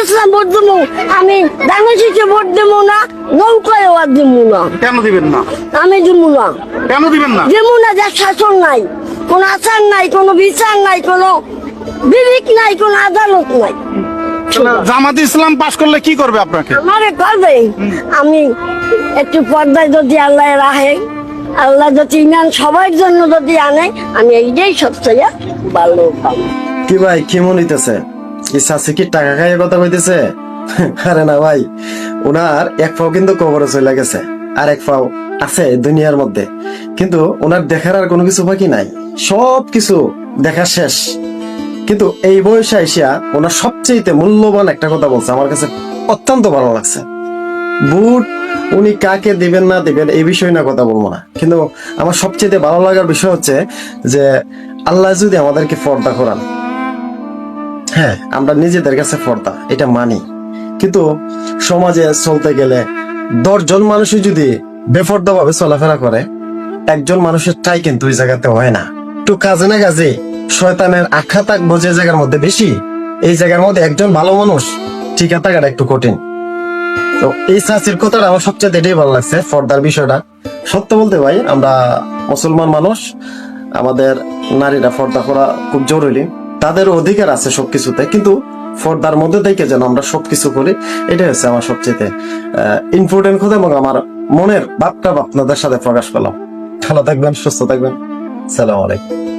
ইসলাম vote দেবো, আমি দাঙ্গাশিকে vote দেবো না, নৌকায় আর দেবো না। কেন দিবেন না? আমি দেবো না, কেন দিবেন না? দেবো না। যার শাসন নাই, কোনো আচার নাই, কোনো বিচার নাই, কোনো বিবেক নাই, কোনো আদালত নাই। জামাত ইসলাম পাশ করলে কি করবে আপনাকে? আমারে করবে, আমি একটু পর্দায় যদি আল্লাহ রাহে, আল্লাহ যদি ইমান সবার জন্য যদি আনে, আমি এইটাই সবচেয়ে ভালো পাবো। কি ভাই কি মনে হইতেছে? ইসাসে কি টাকা খাইয়ে কথা কইতেছে? আরে না ভাই, ওনার এক পাও কিন্তু কবরে চলে গেছে, আর এক পাও আছে দুনিয়ার মধ্যে, কিন্তু ওনার দেখার আর কোনো কিছু বাকি নাই, সব কিছু দেখা শেষ। কিন্তু এই বয়সে আইসা ওনার সবচেয়ে মূল্যবান একটা কথা বলছে, আমার কাছে অত্যন্ত ভালো লাগছে। বুট উনি কাকে দিবেন না দিবেন এই বিষয় না কথা বলবো না, কিন্তু আমার সবচেয়ে ভালো লাগার বিষয় হচ্ছে যে আল্লাহ যদি আমাদেরকে পর্দা করান, হ্যাঁ আমরা নিজেদের কাছে পর্দা এটা মানি, কিন্তু সমাজে চলতে গেলে 10 জন মানুষই যদি বেপর্দা ভাবে চলাফেরা করে, একজন মানুষের টাই কিন্তু ওই জায়গাতে হয় না। একটু কাজে না কাজে শয়তানের আখ্যা থাকবো যে জায়গার মধ্যে বেশি, এই জায়গার মধ্যে একজন ভালো মানুষ টিকা থাকাটা একটু কঠিন। তো এই চাচির কথাটা আমার সবচেয়ে এটাই ভালো লাগছে, পর্দার বিষয়টা। সত্য বলতে ভাই, আমরা মুসলমান মানুষ, আমাদের নারীরা পর্দা করা খুব জরুরি, তাদের অধিকার আছে সবকিছুতে, কিন্তু পর্দার মধ্যে থেকে যেন আমরা সবকিছু করি, এটাই হচ্ছে আমার সবচেয়ে ইম্পর্টেন্ট কথা, এবং আমার মনের ভাবটা আপনাদের সাথে প্রকাশ করলাম। ভালো থাকবেন, সুস্থ থাকবেন, সালাম আলাইকুম।